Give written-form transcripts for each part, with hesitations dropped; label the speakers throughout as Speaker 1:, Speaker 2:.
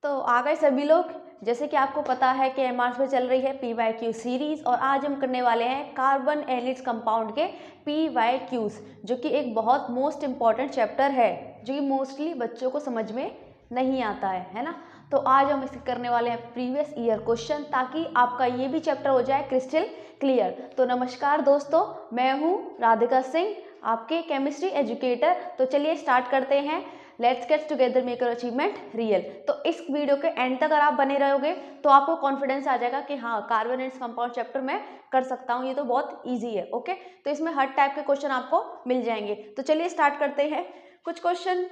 Speaker 1: तो आ गए सभी लोग। जैसे कि आपको पता है कि एमआरएस में चल रही है PYQ सीरीज और आज हम करने वाले हैं कार्बन एंड इट्स कंपाउंड के PYQs, जो कि एक बहुत मोस्ट इम्पॉर्टेंट चैप्टर है जो कि मोस्टली बच्चों को समझ में नहीं आता है ना। तो आज हम इसे करने वाले हैं प्रीवियस ईयर क्वेश्चन, ताकि आपका ये भी चैप्टर हो जाए क्रिस्टल क्लियर। तो नमस्कार दोस्तों, मैं हूँ राधिका सिंह, आपके केमिस्ट्री एजुकेटर। तो चलिए स्टार्ट करते हैं। Let's get together make your achievement real. तो इस वीडियो के एंड तक अगर आप बने रहोगे तो आपको कॉन्फिडेंस आ जाएगा कि हाँ, कार्बन एंड कंपाउंड चैप्टर मैं कर सकता हूँ, ये तो बहुत इजी है। ओके, तो इसमें हर टाइप के क्वेश्चन आपको मिल जाएंगे। तो चलिए स्टार्ट करते हैं कुछ क्वेश्चन।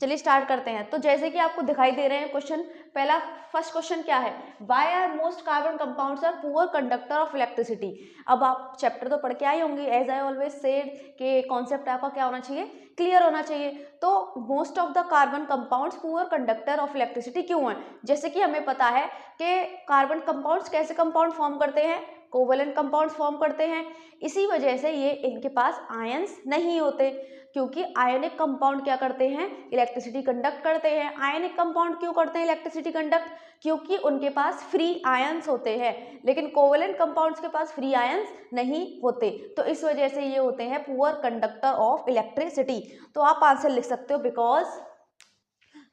Speaker 1: चलिए स्टार्ट करते हैं। तो जैसे कि आपको दिखाई दे रहे हैं क्वेश्चन, पहला फर्स्ट क्वेश्चन क्या है, why are most carbon compounds are poor conductor of electricity. अब आप चैप्टर तो पढ़ के आए होंगे, एज आई ऑलवेज सेड कि कॉन्सेप्ट आपका क्या होना चाहिए, क्लियर होना चाहिए। तो most of the carbon compounds poor conductor of electricity क्यों है? जैसे कि हमें पता है कि कार्बन कंपाउंड्स कैसे कंपाउंड फॉर्म करते हैं, कोवेलेंट कंपाउंड्स फॉर्म करते हैं। इसी वजह से ये इनके पास आयंस नहीं होते, क्योंकि आयनिक कंपाउंड क्या करते हैं, इलेक्ट्रिसिटी कंडक्ट करते हैं। आयनिक कंपाउंड क्यों करते हैं इलेक्ट्रिसिटी कंडक्ट? क्योंकि उनके पास फ्री आयंस होते हैं, लेकिन कोवेलेंट कंपाउंड्स के पास फ्री आयंस नहीं होते। तो इस वजह से ये होते हैं पुअर कंडक्टर ऑफ इलेक्ट्रिसिटी। तो आप आंसर लिख सकते हो बिकॉज,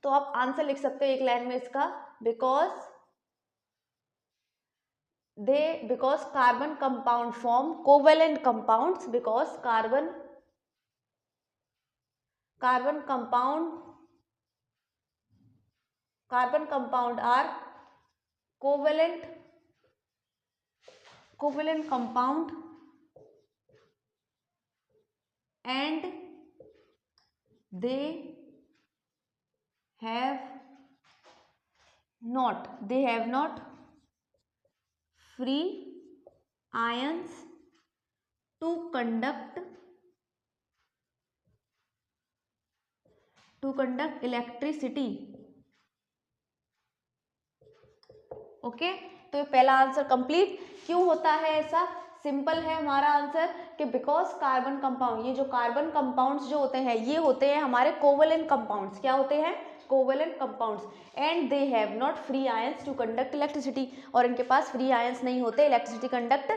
Speaker 1: तो आप आंसर लिख सकते हो एक लाइन में इसका, because carbon compound form covalent compounds, because carbon compound are covalent compound and they have not free ions to conduct electricity. Okay, तो ये पहला आंसर कंप्लीट। क्यों होता है ऐसा? सिंपल है हमारा आंसर कि बिकॉज कार्बन कंपाउंड, ये जो कार्बन कंपाउंड्स जो होते हैं ये होते हैं हमारे कोवेलेंट कंपाउंड्स। क्या होते हैं? Covalent compounds. And they have not free ions to conduct electricity, और इनके पास फ्री आयंस नहीं होते इलेक्ट्रिसिटी कंडक्ट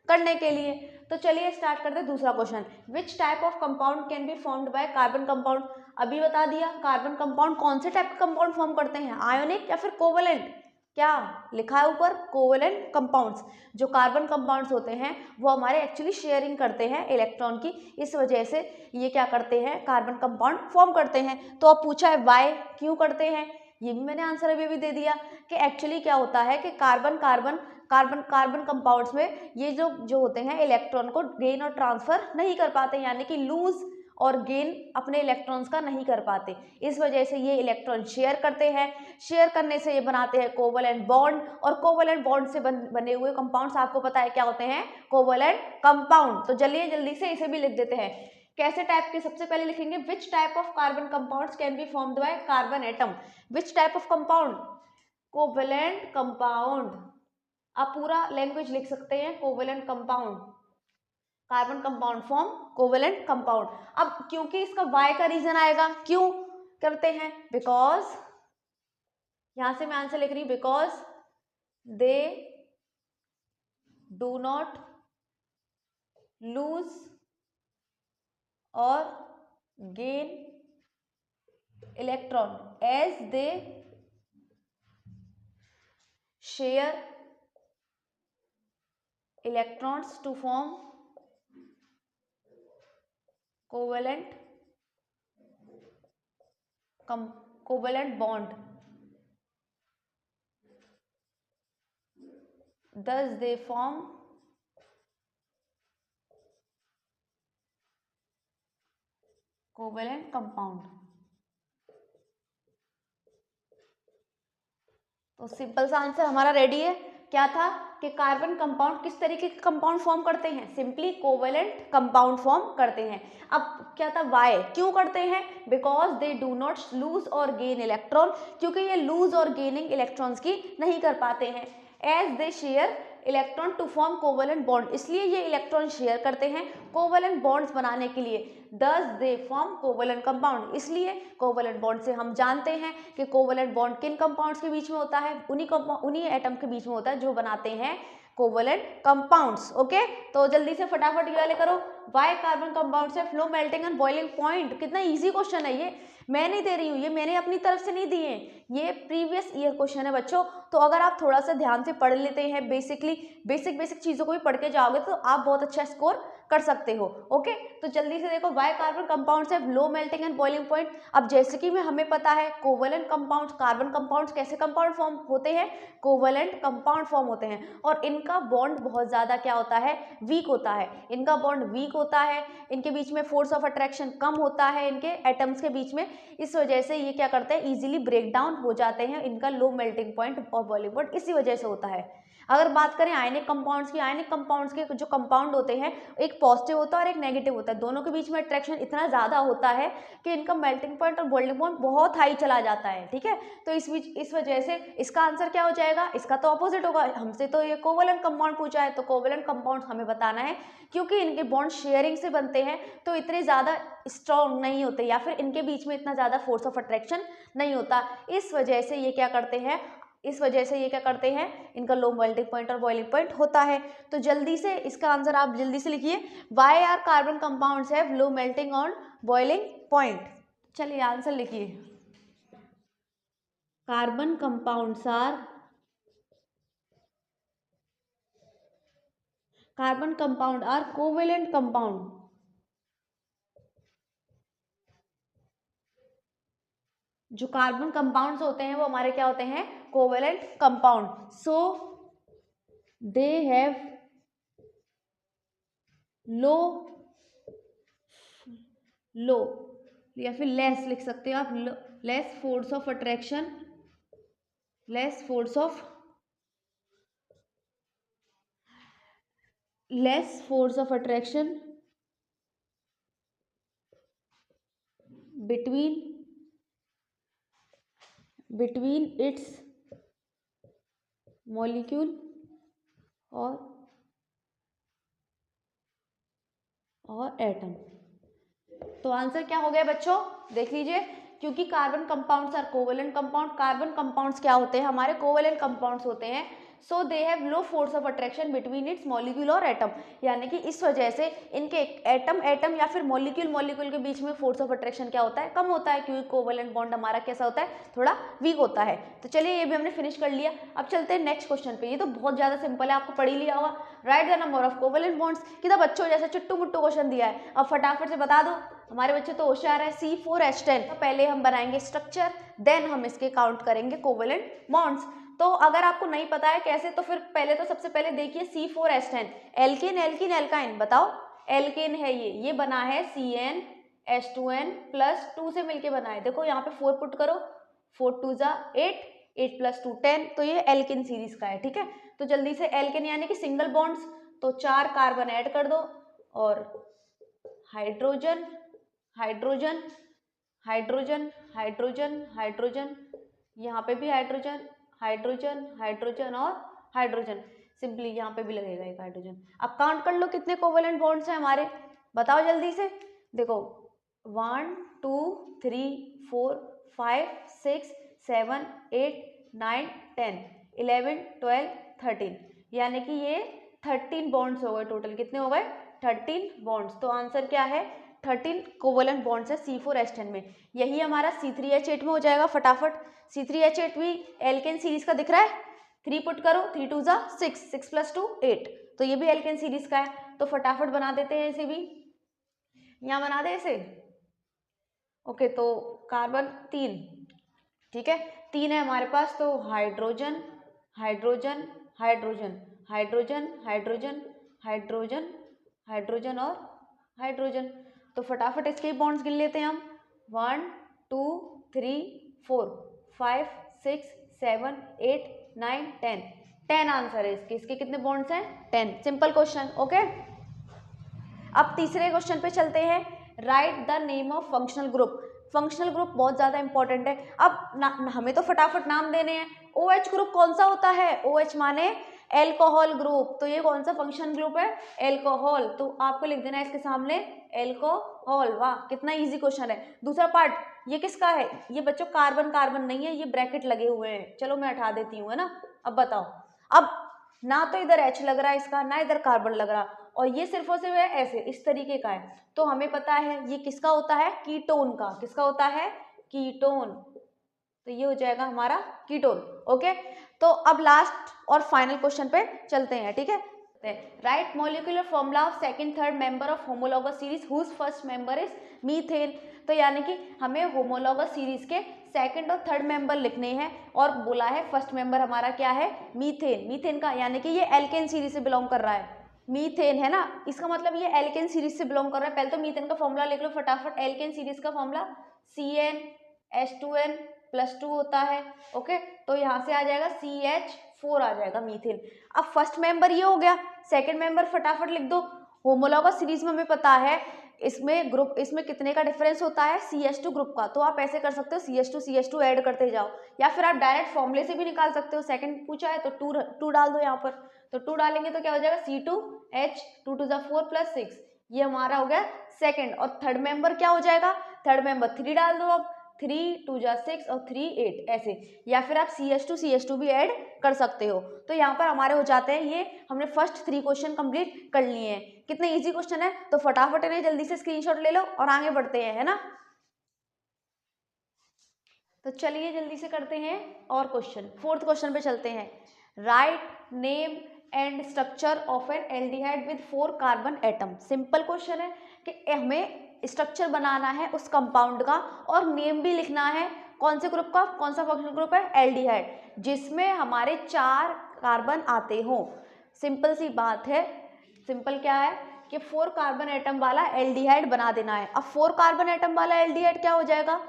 Speaker 1: करने के लिए। तो चलिए स्टार्ट करते हैं दूसरा question. Which type of compound can be formed by carbon compound? अभी बता दिया, कार्बन कंपाउंड कौन से टाइप के कंपाउंड फॉर्म करते हैं, आयोनिक या फिर कोवेलेंट? क्या लिखा है ऊपर? Covalent compounds. जो कार्बन कंपाउंड्स होते हैं वो हमारे एक्चुअली शेयरिंग करते हैं इलेक्ट्रॉन की, इस वजह से ये क्या करते हैं, कार्बन कंपाउंड फॉर्म करते हैं। तो अब पूछा है वाई, क्यों करते हैं? ये भी मैंने आंसर अभी भी दे दिया कि एक्चुअली क्या होता है कि कार्बन कंपाउंड्स में ये जो होते हैं इलेक्ट्रॉन को गेन और ट्रांसफर नहीं कर पाते, यानी कि लूज और गेन अपने इलेक्ट्रॉन्स का नहीं कर पाते। इस वजह से ये इलेक्ट्रॉन शेयर करते हैं। शेयर करने से ये बनाते हैं कोवेलेंट बॉन्ड, और कोवेलेंट बॉन्ड से बने हुए कंपाउंड्स आपको पता है क्या होते हैं, कोवेलेंट कंपाउंड। तो चलिए जल्दी से इसे भी लिख देते हैं। कैसे टाइप के? सबसे पहले लिखेंगे which type of carbon compounds can be formed by carbon atom. Which type of compound? Covalent compound. आप पूरा लैंग्वेज लिख सकते हैं, covalent compound, carbon compound form covalent compound. अब क्योंकि इसका वाई का रीजन आएगा, क्यों करते हैं, बिकॉज, यहां से मैं आंसर लिख रही हूं, because they do not lose और gain electron as they share electrons to form covalent bond, thus they form covalent compound. तो सिंपल सा आंसर हमारा रेडी है। क्या था कि कार्बन कंपाउंड किस तरीके के कंपाउंड फॉर्म करते हैं, सिंपली कोवेलेंट कंपाउंड फॉर्म करते हैं। अब क्या था, वाई, क्यों करते हैं, because they do not lose और गेन इलेक्ट्रॉन, क्योंकि ये लूज और गेनिंग इलेक्ट्रॉन्स की नहीं कर पाते हैं। As they share electron to form covalent bond, इसलिए ये इलेक्ट्रॉन शेयर करते हैं कोवेलेंट बॉन्ड्स बनाने के लिए। दस दे फॉर्म कोवेलेंट कंपाउंड, इसलिए कोवेलेंट बॉन्ड से हम जानते हैं कि कोवेलेंट बॉन्ड किन कंपाउंड्स के बीच में होता है, उन्हीं एटम के बीच में होता है जो बनाते हैं कोवेलेंट कंपाउंड्स। ओके, तो जल्दी से फटाफट ये वाले करो। वाई कार्बन कंपाउंड्स है flow melting and boiling point, कितना इजी क्वेश्चन है ये, मैं नहीं दे रही हूँ, ये मैंने अपनी तरफ से नहीं दिए, ये प्रीवियस ईयर क्वेश्चन है बच्चों। तो अगर आप थोड़ा सा ध्यान से पढ़ लेते हैं, बेसिक चीज़ों को भी पढ़ के जाओगे तो आप बहुत अच्छा स्कोर कर सकते हो। ओके, तो जल्दी से देखो, वाई कार्बन कंपाउंड्स है low melting and boiling point. अब जैसे कि हमें पता है कोवेलेंट कंपाउंड्स, कार्बन कंपाउंड्स कैसे कंपाउंड फॉर्म होते हैं, कोवेलेंट कंपाउंड फॉर्म होते हैं, और इनका बॉन्ड बहुत ज़्यादा क्या होता है, वीक होता है। इनका बॉन्ड वीक होता है, इनके बीच में फोर्स ऑफ अट्रैक्शन कम होता है इनके एटम्स के बीच में, इस वजह से ये क्या करते हैं, इजीली ब्रेक डाउन हो जाते हैं। इनका लो मेल्टिंग पॉइंट और बॉइलिंग पॉइंट इसी वजह से होता है। अगर बात करें आयनिक कंपाउंड्स की, आयनिक कंपाउंड्स के जो कंपाउंड होते हैं, एक पॉजिटिव होता है और एक नेगेटिव होता है, दोनों के बीच में अट्रैक्शन इतना ज़्यादा होता है कि इनका मेल्टिंग पॉइंट और बॉइलिंग पॉइंट बहुत हाई चला जाता है। ठीक है, तो इस वजह से इसका आंसर क्या हो जाएगा, इसका तो ऑपोजिट होगा। हमसे तो ये कोवेलेंट कंपाउंड पूछा है, तो कोवेलेंट कंपाउंड हमें बताना है, क्योंकि इनके बॉन्ड शेयरिंग से बनते हैं तो इतने ज़्यादा स्ट्रॉन्ग नहीं होते, या फिर इनके बीच में इतना ज़्यादा फोर्स ऑफ अट्रैक्शन नहीं होता। इस वजह से ये क्या करते हैं, इनका लो मेल्टिंग पॉइंट और बॉइलिंग पॉइंट होता है। तो जल्दी से इसका आंसर आप जल्दी से लिखिए, why are carbon compounds have low melting और बॉइलिंग पॉइंट। चलिए आंसर लिखिए, carbon compounds are covalent compound. जो कार्बन कंपाउंड्स होते हैं वो हमारे क्या होते हैं, covalent compound. So they have low या फिर लेस लिख सकते हो आप, less force of attraction between its molecule और एटम। तो आंसर क्या हो गया बच्चों, देख लीजिए, क्योंकि carbon compounds are covalent compound, carbon compounds क्या होते हैं, हमारे कोवेलेंट कंपाउंड्स होते हैं। So they have low force of attraction between its molecule और एटम, यानी कि इस वजह से इनके एटम या फिर मॉलिक्यूल के बीच में फोर्स ऑफ अट्रैक्शन क्या होता है, कम होता है, क्योंकि कोवेलेंट बॉन्ड हमारा कैसा होता है, थोड़ा वीक होता है। तो चलिए ये भी हमने फिनिश कर लिया। अब चलते हैं नेक्स्ट क्वेश्चन पे, ये तो बहुत ज़्यादा सिंपल है, आपको पढ़ ही लिया होगा। Right the number of covalent bonds, कितना बच्चों जैसे चुट्टू मुट्टू क्वेश्चन दिया है, अब फटाफट से बता दो, हमारे बच्चे तो होशियार है। C4H10, तो पहले हम बनाएंगे स्ट्रक्चर, देन हम इसके काउंट करेंगे कोवेलेंट बॉन्ड्स। तो अगर आपको नहीं पता है कैसे, तो फिर सबसे पहले देखिए C4H10, एल्केन एल्कीन एल्काइन, बताओ, एल्केन है ये बना है CnH2n प्लस 2 से मिलके बना है। देखो यहाँ पे 4 पुट करो, 4 2 जा 8, 8 प्लस 2 10, तो ये एल्केन सीरीज का है। ठीक है, तो जल्दी से एल्केन यानी कि सिंगल बॉन्ड्स, तो 4 कार्बन ऐड कर दो, और hydrogen hydrogen hydrogen hydrogen hydrogen, यहाँ पे भी हाइड्रोजन हाइड्रोजन हाइड्रोजन और हाइड्रोजन, सिंपली यहाँ पे भी लगेगा एक हाइड्रोजन। अब काउंट कर लो कितने कोवेलेंट बॉन्ड्स हैं हमारे, बताओ जल्दी से। देखो 1 2 3 4 5 6 7 8 9 10 11 12 13, यानी कि ये 13 बॉन्ड्स हो गए टोटल। कितने हो गए, 13 बॉन्ड्स। तो आंसर क्या है, 13 कोवेलेंट बॉन्ड्स है C4H10 में। यही हमारा C3H8 में हो जाएगा फटाफट। C3H8 भी एल्केन सीरीज का दिख रहा है, 3 पुट करो, 3 2 जा 6, 6 प्लस 2 8, तो ये भी एल्केन सीरीज का है। तो फटाफट बना देते हैं इसे भी, यहाँ बना दे इसे। ओके, तो कार्बन 3, ठीक है, 3 है हमारे पास, तो hydrogen hydrogen hydrogen hydrogen hydrogen hydrogen hydrogen और हाइड्रोजन। तो फटाफट इसके बॉन्ड्स गिन लेते हैं हम, 1 2 3 4 5 6 7 8 9 10, 10 आंसर है इसके कितने बॉन्ड्स हैं, 10। Simple question. ओके, अब तीसरे क्वेश्चन पे चलते हैं। Right the name of functional group, functional group बहुत ज़्यादा इंपॉर्टेंट है। अब हमें तो फटाफट नाम देने हैं। OH ग्रुप कौन सा होता है? OH माने एल्कोहल ग्रुप, तो ये कौन सा फंक्शन ग्रुप है? एल्कोहल, तो आपको लिख देना है इसके सामने एल्कोहल। वाह कितना इजी क्वेश्चन है। दूसरा पार्ट ये किसका है? ये बच्चों कार्बन कार्बन नहीं है, ये ब्रैकेट लगे हुए हैं, चलो मैं हटा देती हूँ, है ना। अब बताओ, अब ना तो इधर H लग रहा है इसका, ना इधर कार्बन लग रहा, और ये सिर्फ और सिर्फ है ऐसे इस तरीके का है, तो हमें पता है ये किसका होता है? कीटोन का। किसका होता है? कीटोन, तो ये हो जाएगा हमारा कीटोन। ओके, तो अब लास्ट और फाइनल क्वेश्चन पे चलते हैं, ठीक है। Write molecular formula of second third member of homologous series whose first member is methane. तो यानी कि हमें होमोलॉगस सीरीज के सेकंड और थर्ड मेंबर लिखने हैं, और बोला है फर्स्ट मेंबर हमारा क्या है? मीथेन। मीथेन का यानी कि ये एल्केन सीरीज से बिलोंग कर रहा है, मीथेन है ना, इसका मतलब ये एल्केन सीरीज से बिलोंग कर रहा है। पहले तो मीथेन का फॉर्मूला लिख लो फटाफट। एल्केन सीरीज का फॉर्मूला CnH2n+2 होता है। ओके, तो यहाँ से आ जाएगा CH4 आ जाएगा मीथेन। अब फर्स्ट मेंबर ये हो गया, सेकंड मेंबर फटाफट लिख दो। होमोलॉगस सीरीज में हमें पता है इसमें ग्रुप, इसमें कितने का डिफरेंस होता है? CH2 ग्रुप का। तो आप ऐसे कर सकते हो CH2 ऐड करते जाओ, या फिर आप डायरेक्ट फॉर्मूले से भी निकाल सकते हो। सेकंड पूछा है तो 2 डाल दो यहाँ पर, तो 2 डालेंगे तो क्या हो जाएगा? C2H 2 2 4 + 6, ये हमारा हो गया सेकंड। और थर्ड मेंबर क्या हो जाएगा? थर्ड मेंबर 3 डाल दो, अब 3 2 6 और 3 8 ऐसे, या फिर आप CH2 भी ऐड कर सकते हो। तो यहाँ पर हमारे हो जाते हैं ये, हमने फर्स्ट 3 क्वेश्चन कंप्लीट कर लिए हैं। कितने इजी क्वेश्चन है, तो फटाफट इन्हें जल्दी से स्क्रीनशॉट ले लो और आगे बढ़ते हैं, है ना। तो चलिए जल्दी से करते हैं और क्वेश्चन। फोर्थ क्वेश्चन पे चलते हैं। Write name and structure of N aldehyde with 4 carbon atom. Simple question है कि हमें स्ट्रक्चर बनाना है उस कंपाउंड का, और नेम भी लिखना है कौन से ग्रुप का, कौन सा फंक्शनल ग्रुप है? एल्डिहाइड, जिसमें हमारे 4 कार्बन आते हों। सिंपल सी बात है, सिंपल क्या है कि 4 कार्बन एटम वाला एल्डिहाइड बना देना है। अब 4 कार्बन एटम वाला एल्डिहाइड क्या हो जाएगा?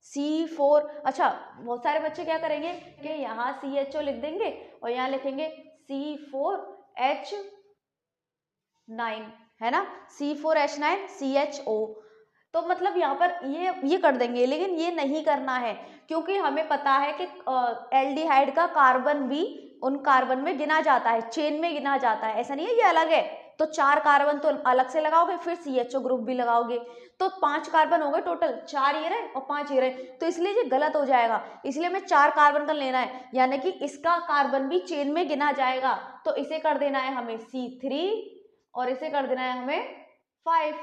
Speaker 1: C4। अच्छा, बहुत सारे बच्चे क्या करेंगे कि यहाँ CHO लिख देंगे और यहाँ लिखेंगे C4H9, है ना, C4H9 CHO। तो मतलब यहाँ पर ये कर देंगे, लेकिन ये नहीं करना है, क्योंकि हमें पता है कि एल्डिहाइड का कार्बन भी उन कार्बन में गिना जाता है, चेन में गिना जाता है, ऐसा नहीं है ये अलग है। तो 4 कार्बन तो अलग से लगाओगे, फिर CHO ग्रुप भी लगाओगे, तो 5 कार्बन हो गए टोटल। 4 ये रहे और 5 ये रहे, तो इसलिए ये गलत हो जाएगा। इसलिए हमें 4 कार्बन का लेना है, यानी कि इसका कार्बन भी चेन में गिना जाएगा। तो इसे कर देना है हमें C3 और इसे कर देना है हमें 5,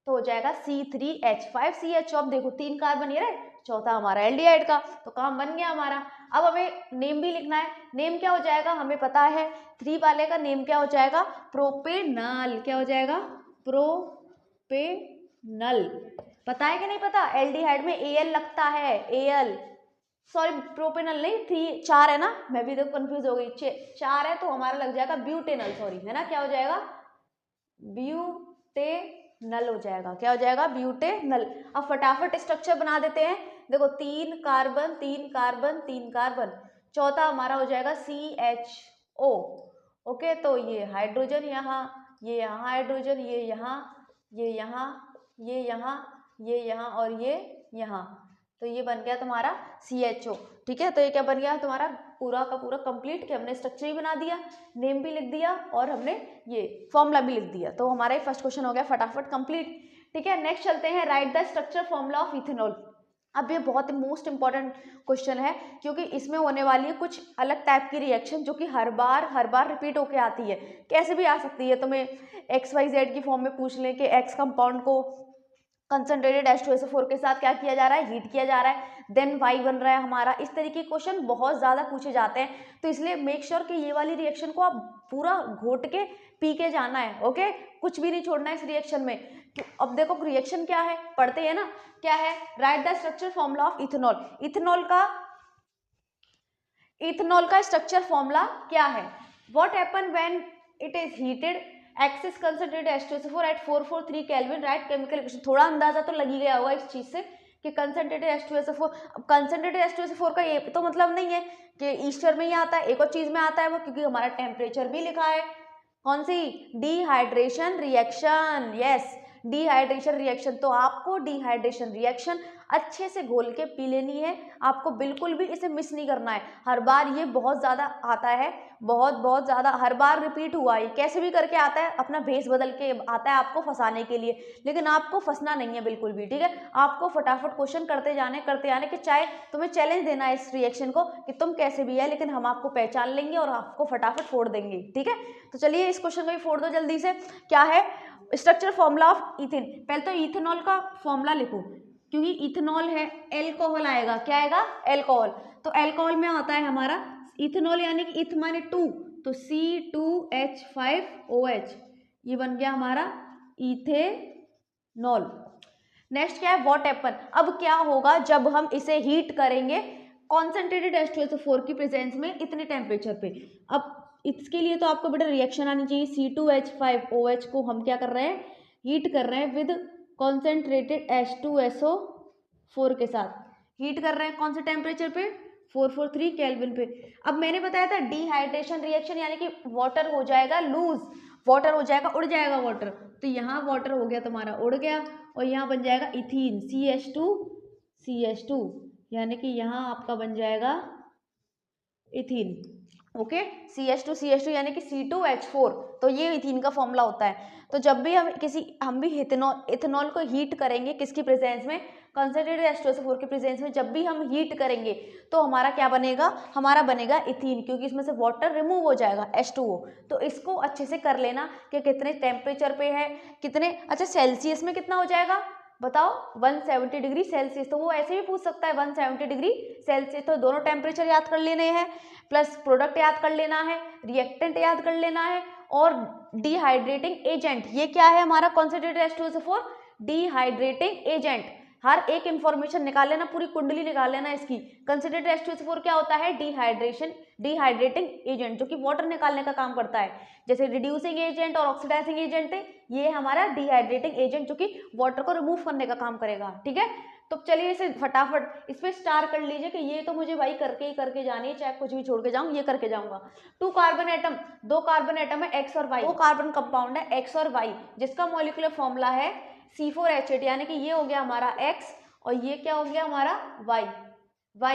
Speaker 1: तो हो जाएगा C3H5CHO। अब देखो 3 कार्बन ये रहे, चौथा हमारा एल्डिहाइड का, तो काम बन गया हमारा। अब हमें नेम भी लिखना है। नेम क्या हो जाएगा? हमें पता है 3 वाले का नेम क्या हो जाएगा? प्रोपेनल। क्या हो जाएगा? प्रोपेनल। पता है कि नहीं पता? एल्डिहाइड में Al लगता है, Al, सॉरी प्रोपेनल नहीं, 4 है ना, मैं भी तो कंफ्यूज हो गई। 4 है तो हमारा लग जाएगा ब्यूटेनल, सॉरी, है ना। क्या हो जाएगा? ब्यूटेनल हो जाएगा। क्या हो जाएगा? ब्यूटेनल। अब फटाफट स्ट्रक्चर बना देते हैं। देखो 3 कार्बन 3 कार्बन 3 कार्बन, चौथा हमारा हो जाएगा CHO। ओके, तो ये हाइड्रोजन यहाँ, ये यहाँ हाइड्रोजन, ये यहाँ, ये यहाँ, ये यहाँ, ये यहाँ और ये यहाँ, तो ये बन गया तुम्हारा CHO। ठीक है, तो ये क्या बन गया तुम्हारा पूरा का पूरा कंप्लीट, कि हमने स्ट्रक्चर भी बना दिया, नेम भी लिख दिया और हमने ये फॉर्मूला भी लिख दिया। तो हमारा ये फर्स्ट क्वेश्चन हो गया फटाफट कंप्लीट। ठीक है, नेक्स्ट चलते हैं। Right the structure formula of ethanol. अब ये बहुत ही मोस्ट इंपॉर्टेंट क्वेश्चन है, क्योंकि इसमें होने वाली है कुछ अलग टाइप की रिएक्शन, जो कि हर बार रिपीट होके आती है। कैसे भी आ सकती है, तुम्हें XYZ की फॉर्म में पूछ लें कि X कंपाउंड को कंसनट्रेटेड H2SO4 के साथ क्या किया जा रहा है? हीट किया जा रहा है, देन Y बन रहा है हमारा। इस तरीके के क्वेश्चन बहुत ज़्यादा पूछे जाते हैं, तो इसलिए मेक श्योर कि ये वाली रिएक्शन को आप पूरा घोट के पी के जाना है। ओके, कुछ भी नहीं छोड़ना है इस रिएक्शन में। अब देखो रिएक्शन क्या है, पढ़ते हैं ना, क्या है? Right the structure formula of ethanol. Ethanol का स्ट्रक्चर फॉर्मूला क्या है? What happen when it is heated? X is concentrated H2SO4 at 443 Kelvin. Right chemical equation. थोड़ा अंदाजा तो लग ही गया होगा इस चीज से कि कंसनट्रेटेड H2SO4। अब कंसनट्रेटेड H2SO4 का ये तो मतलब नहीं है कि ईस्टर में ही आता है, एक और चीज में आता है वो, क्योंकि हमारा टेम्परेचर भी लिखा है। कौन सी? Dehydration reaction. Yes, dehydration reaction. तो आपको डिहाइड्रेशन रिएक्शन अच्छे से घोल के पी लेनी है। आपको बिल्कुल भी इसे मिस नहीं करना है। हर बार ये बहुत ज़्यादा आता है, बहुत ज़्यादा हर बार रिपीट हुआ है, कैसे भी करके आता है, अपना भेस बदल के आता है आपको फंसाने के लिए, लेकिन आपको फंसना नहीं है बिल्कुल भी, ठीक है। आपको फटाफट क्वेश्चन करते जाने कि चाहे तुम्हें चैलेंज देना है इस रिएक्शन को कि तुम कैसे भी है, लेकिन हम आपको पहचान लेंगे और आपको फटाफट फोड़ देंगे, ठीक है। तो चलिए इस क्वेश्चन को भी फोड़ दो जल्दी से। क्या है स्ट्रक्चर फॉर्मूला ऑफ इथेन? पहले तो इथेनॉल का फॉर्मूला लिखो, क्योंकि इथेनॉल है, एल्कोहल आएगा, क्या आएगा? एल्कोहल। तो एल्कोहल में आता है हमारा इथेनॉल, यानी कि इथ माने 2, तो C2H5OH, ये बन गया हमारा इथेनॉल। नेक्स्ट क्या है? What happen? अब क्या होगा जब हम इसे हीट करेंगे कॉन्सेंट्रेटेड H2SO4 की प्रेजेंस में इतने टेम्परेचर पे। अब इसके लिए तो आपको बेटा रिएक्शन आनी चाहिए। C2H5OH को हम क्या कर रहे हैं? हीट कर रहे हैं विद कॉन्सेंट्रेटेड H2SO4 के साथ। हीट कर रहे हैं कौन से टेम्परेचर पे? 443 केल्विन पे। अब मैंने बताया था डिहाइड्रेशन रिएक्शन, यानी कि वाटर हो जाएगा लूज, वाटर हो जाएगा, उड़ जाएगा वाटर। तो यहाँ वाटर हो गया तुम्हारा उड़ गया, और यहाँ बन जाएगा इथीन, CH2, यानी कि यहाँ आपका बन जाएगा इथीन। ओके, CH2 यानी कि C2H4, तो ये इथीन का फॉर्मूला होता है। तो जब भी हम भी इथेनॉल को हीट करेंगे किसकी प्रेजेंस में? कंसंट्रेटेड H2SO4 के प्रेजेंस में। जब भी हम हीट करेंगे तो हमारा क्या बनेगा? हमारा बनेगा इथीन, क्योंकि इसमें से वाटर रिमूव हो जाएगा H2O। तो इसको अच्छे से कर लेना कि कितने टेम्परेचर पे है, कितने, अच्छा सेल्सियस में कितना हो जाएगा बताओ? 170 डिग्री सेल्सियस। तो वो ऐसे भी पूछ सकता है 170 डिग्री सेल्सियस। तो दोनों टेम्परेचर याद कर लेने हैं, प्लस प्रोडक्ट याद कर लेना है, रिएक्टेंट याद कर लेना है, और डिहाइड्रेटिंग एजेंट। ये क्या है हमारा कंसंट्रेटेड H2SO4? Dehydrating agent. हर एक इंफॉर्मेशन निकाल लेना, पूरी कुंडली निकाल लेना इसकी। कंसंट्रेटेड H2SO4 क्या होता है? डिहाइड्रेटिंग एजेंट, जो कि वाटर निकालने का काम करता है। जैसे रिड्यूसिंग एजेंट और ऑक्सीडाइजिंग एजेंट है, ये हमारा डिहाइड्रेटिंग एजेंट, जो कि वाटर को रिमूव करने का काम करेगा, ठीक है। तो चलिए इसे फटाफट इस पे स्टार कर लीजिए कि ये तो मुझे भाई करके ही करके जानी है, चाहे कुछ भी छोड़ के जाऊं, ये करके जाऊंगा। 2 कार्बन एटम, 2 कार्बन एटम है X और Y, 2 कार्बन कंपाउंड है X और Y, जिसका मॉलिक्यूलर फॉर्मूला है C4H8, यानी कि ये हो गया हमारा X और ये क्या हो गया हमारा Y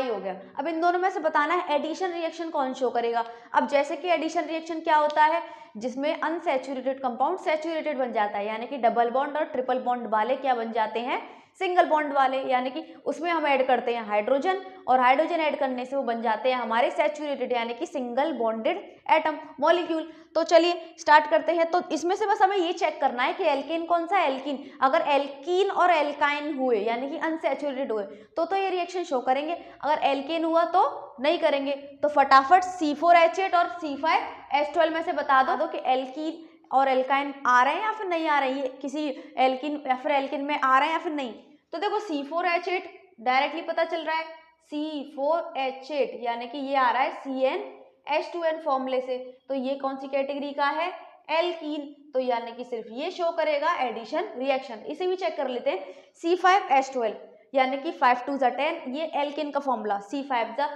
Speaker 1: हो गया। अब इन दोनों में से बताना है एडिशन रिएक्शन कौन शो करेगा। अब जैसे कि एडिशन रिएक्शन क्या होता है? जिसमें अनसैचुरेटेड कंपाउंड सैचुरेटेड बन जाता है, यानी कि डबल बॉन्ड और ट्रिपल बॉन्ड वाले क्या बन जाते हैं? सिंगल बॉन्ड वाले, यानी कि उसमें हम ऐड करते हैं हाइड्रोजन, और हाइड्रोजन ऐड करने से वो बन जाते हैं हमारे सैचुरेटेड, यानी कि सिंगल बॉन्डेड एटम मॉलिक्यूल। तो चलिए स्टार्ट करते हैं। तो इसमें से बस हमें ये चेक करना है कि एल्केन कौन सा? एल्कीन। अगर एल्कीन और एल्काइन हुए, यानी कि अनसैचुरेटेड हुए, तो ये रिएक्शन शो करेंगे। अगर एल्केन हुआ तो नहीं करेंगे। तो फटाफट C4H8 और C5H12 में से बता दो कि एल्कीन और एल्काइन आ रहे हैं या फिर नहीं आ रहे हैं, किसी एल्कीन या फिर एल्कीन में आ रहे हैं या फिर नहीं। तो देखो C4H8 डायरेक्टली पता चल रहा है, C4H8 यानी कि ये आ रहा है CnH2n फॉर्मूले से, तो ये कौन सी कैटेगरी का है? एल्कीन। तो यानी कि सिर्फ ये शो करेगा एडिशन रिएक्शन। इसे भी चेक कर लेते हैं। C5H12 यानी कि 5 2 10, ये एल्कीन का फॉर्मूला, C5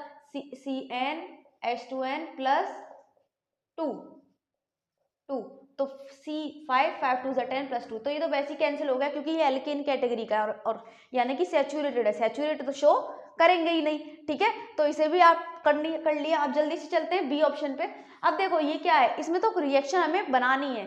Speaker 1: CnH2n प्लस 2 तो C5 5 2 10 प्लस 2, तो ये तो वैसे ही कैंसिल हो गया क्योंकि ये एल्केन कैटेगरी का है, और यानी कि सैचुरेटेड है, सैचुरेटेड तो शो करेंगे ही नहीं, ठीक है। तो इसे भी आप कर लिया। आप जल्दी से चलते हैं बी ऑप्शन पे। अब देखो ये क्या है, इसमें तो रिएक्शन हमें बनानी है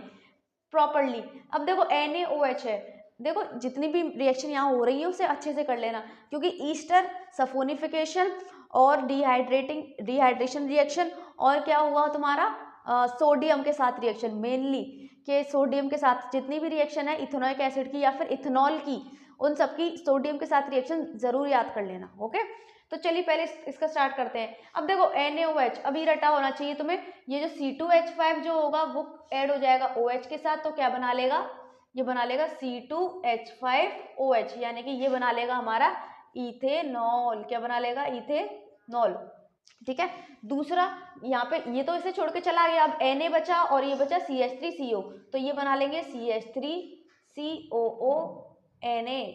Speaker 1: प्रॉपरली। अब देखो NaOH है, देखो जितनी भी रिएक्शन यहाँ हो रही है उसे अच्छे से कर लेना, क्योंकि ईस्टर सफोनिफिकेशन और डिहाइड्रेशन रिएक्शन, और क्या हुआ तुम्हारा सोडियम के साथ रिएक्शन, मेनली के सोडियम के साथ जितनी भी रिएक्शन है इथेनोइक एसिड की या फिर इथेनॉल की, उन सबकी सोडियम के साथ रिएक्शन जरूर याद कर लेना, ओके। तो चलिए पहले इसका स्टार्ट करते हैं। अब देखो NaOH अभी रटा होना चाहिए तुम्हें, ये जो C2H5 जो होगा वो ऐड हो जाएगा OH के साथ, तो क्या बना लेगा? ये बना लेगा C2H5OH, यानी कि ये बना लेगा हमारा इथेनॉल। क्या बना लेगा? इथेनॉल, ठीक है। दूसरा यहाँ पे ये तो इसे छोड़ के चला गया, अब Na बचा और ये बचा CH3CO, तो ये बना लेंगे CH3COO Na।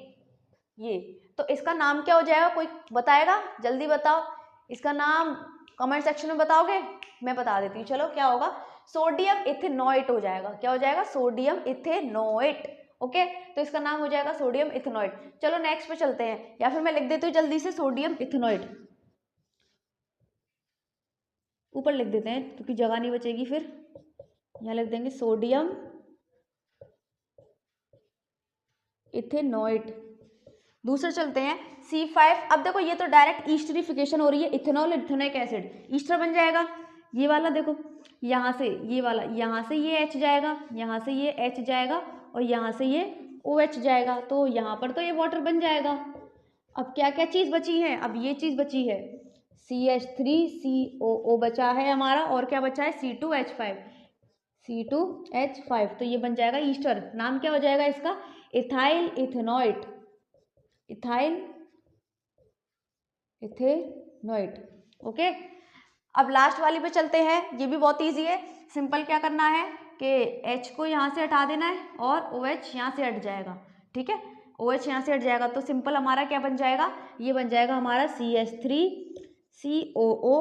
Speaker 1: ये तो इसका नाम क्या हो जाएगा? कोई बताएगा? जल्दी बताओ इसका नाम, कमेंट सेक्शन में बताओगे? मैं बता देती हूँ, चलो क्या होगा? सोडियम इथेनोएट हो जाएगा। क्या हो जाएगा? सोडियम इथेनोएट, ओके, तो इसका नाम हो जाएगा सोडियम इथेनॉइड। चलो नेक्स्ट पे चलते हैं, या फिर मैं लिख देती हूँ जल्दी से सोडियम इथेनॉइड, ऊपर लिख देते हैं क्योंकि जगह नहीं बचेगी फिर। यहाँ लिख देंगे सोडियम इथेनॉइड। दूसरा चलते हैं C5। अब देखो ये तो डायरेक्ट ईस्टरिफिकेशन हो रही है, इथेनॉल इथेनोइक एसिड ईस्टर बन जाएगा। ये वाला देखो, यहाँ से ये वाला, यहाँ से ये H जाएगा, यहाँ से ये H जाएगा और यहाँ से ये OH जाएगा, तो यहाँ पर तो ये वाटर बन जाएगा। अब क्या क्या चीज़ बची है, अब ये चीज़ बची है CH3COO बचा है हमारा, और क्या बचा है C2H5, तो ये बन जाएगा ईस्टर। नाम क्या हो जाएगा इसका, ethyl ethanoid, ethyl ethanoid. Okay, अब लास्ट वाली पे चलते हैं, ये भी बहुत इजी है, सिंपल। क्या करना है कि H को यहाँ से हटा देना है और OH यहाँ से हट जाएगा, ठीक है, OH यहाँ से हट जाएगा, तो सिंपल हमारा क्या बन जाएगा, ये बन जाएगा हमारा CH3COO